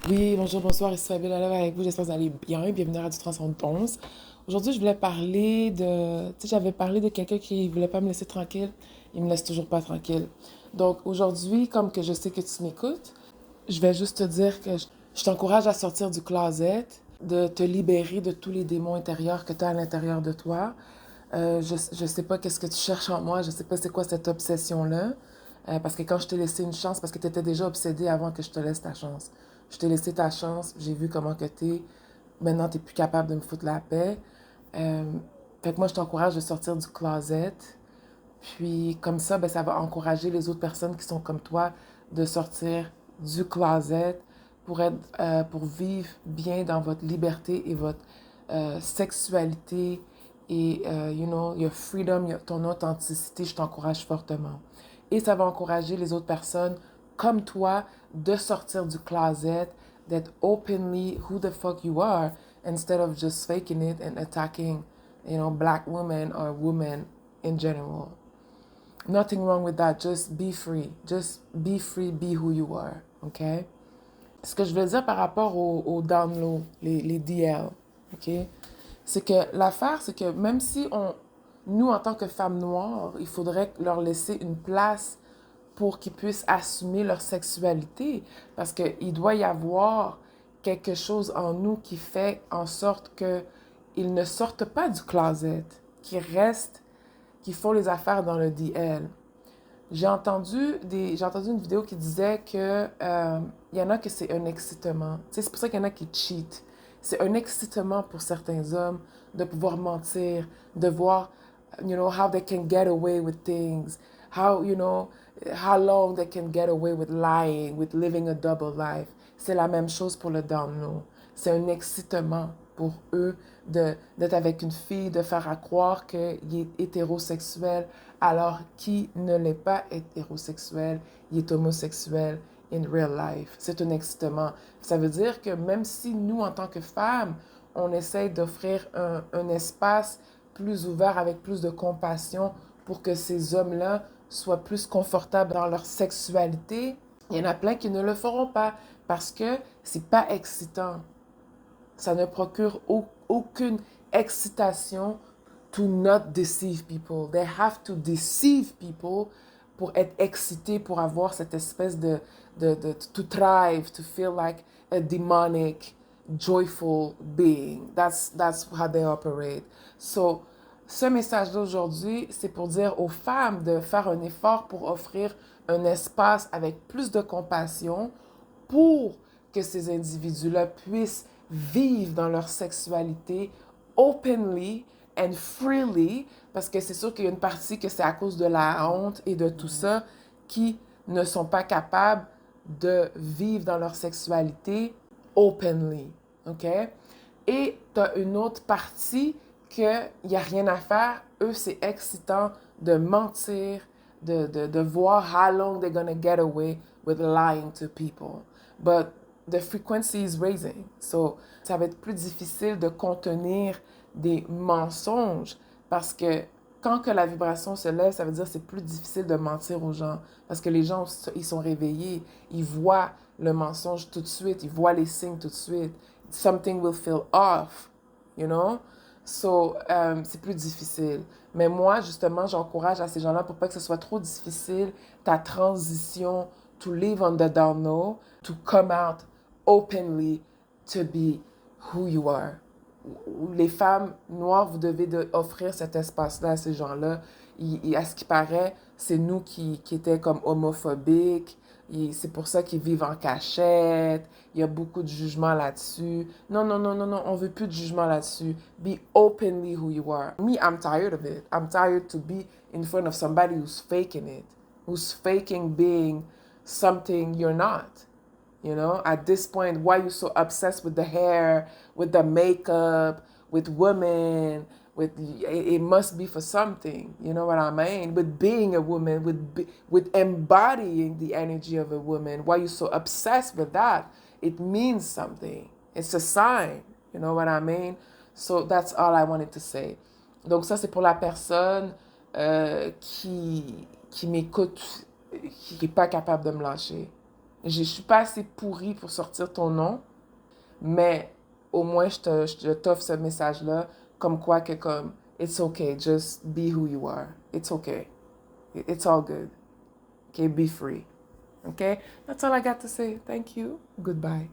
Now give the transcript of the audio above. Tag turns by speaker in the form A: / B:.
A: Oui, bonjour, bonsoir, ici Fabiola Love avec vous. J'espère que vous allez bien. Bienvenue à Radio 311. Aujourd'hui, je voulais parler de... Tu sais, j'avais parlé de quelqu'un qui voulait pas me laisser tranquille. Il me laisse toujours pas tranquille. Donc aujourd'hui, comme que je sais que tu m'écoutes, je vais juste te dire que je t'encourage à sortir du closet, de te libérer de tous les démons intérieurs que tu as à l'intérieur de toi. Je sais pas qu'est-ce que tu cherches en moi, je sais pas c'est quoi cette obsession-là. Parce que quand je t'ai laissé une chance, parce que tu étais déjà obsédé avant que je te laisse ta chance. Je t'ai laissé ta chance, j'ai vu comment que t'es. Maintenant, t'es plus capable de me foutre la paix. Euh, Fait que moi, je t'encourage de sortir du closet. Puis comme ça, ben, ça va encourager les autres personnes qui sont comme toi de sortir du closet pour vivre bien dans votre liberté et votre sexualité et, your freedom, ton authenticité. Je t'encourage fortement. Et ça va encourager les autres personnes comme toi de sortir du closet, d'être openly who the fuck you are instead of just faking it and attacking, black women or women in general. Nothing wrong with that. Just be free. Just be free, be who you are. OK? Ce que je veux dire par rapport au download, les DL, OK? C'est que l'affaire, c'est que même si nous, en tant que femmes noires, il faudrait leur laisser une place pour qu'ils puissent assumer leur sexualité. Parce qu'il doit y avoir quelque chose en nous qui fait en sorte qu'ils ne sortent pas du closet, qu'ils restent, qu'ils font les affaires dans le DL. J'ai entendu une vidéo qui disait que y en a que c'est un excitement. Tu sais, c'est pour ça qu'il y en a qui cheat. C'est un excitement pour certains hommes de pouvoir mentir, de voir, how they can get away with things, how long they can get away with lying, with living a double life. C'est la même chose pour le down low. C'est un excitement pour eux d'être avec une fille, de faire à croire qu'il est hétérosexuel, alors qu'il ne l'est pas hétérosexuel, il est homosexuel in real life. C'est un excitement. Ça veut dire que même si nous, en tant que femmes, on essaye d'offrir un espace plus ouvert avec plus de compassion pour que ces hommes-là soient plus confortables dans leur sexualité, il y en a plein qui ne le feront pas parce que c'est pas excitant. Ça ne procure aucune excitation to not deceive people. They have to deceive people pour être excité, pour avoir cette espèce to thrive, to feel like a demonic, joyful being. That's how they operate. So, ce message d'aujourd'hui, c'est pour dire aux femmes de faire un effort pour offrir un espace avec plus de compassion pour que ces individus-là puissent vivre dans leur sexualité openly and freely, parce que c'est sûr qu'il y a une partie que c'est à cause de la honte et de tout ça qui ne sont pas capables de vivre dans leur sexualité openly, OK? Et tu as une autre partie qu'il n'y a rien à faire. Eux, c'est excitant de mentir, de voir how long they're gonna get away with lying to people. But the frequency is raising. So, ça va être plus difficile de contenir des mensonges parce que quand que la vibration se lève, ça veut dire que c'est plus difficile de mentir aux gens parce que les gens, ils sont réveillés, ils voient le mensonge tout de suite, ils voient les signes tout de suite. Something will feel off, you know? So, c'est plus difficile. Mais moi, justement, j'encourage à ces gens-là pour pas que ce soit trop difficile, ta transition to live on the down low, to come out openly, to be who you are. Les femmes noires, vous devez offrir cet espace-là à ces gens-là. À ce qui paraît, c'est nous qui étaient comme homophobiques. C'est pour ça qu'ils vivent en cachette. Il y a beaucoup de jugement là-dessus. Non, non, non, non, non, on veut plus de jugement là-dessus. Be openly who you are. Me, I'm tired of it. I'm tired to be in front of somebody who's faking it, who's faking being something you're not. You know, at this point, why are you so obsessed with the hair, with the makeup, with women, it must be for something, you know what I mean? With being a woman, with embodying the energy of a woman, why are you so obsessed with that? It means something. It's a sign, you know what I mean? So that's all I wanted to say. Donc ça, c'est pour la personne qui m'écoute, qui n'est pas capable de me lâcher. Je suis pas assez pourrie pour sortir ton nom, mais au moins je t'offre ce message-là, comme quoi que comme, it's okay, just be who you are. It's okay. It's all good. Okay, be free. Okay? That's all I got to say. Thank you. Goodbye.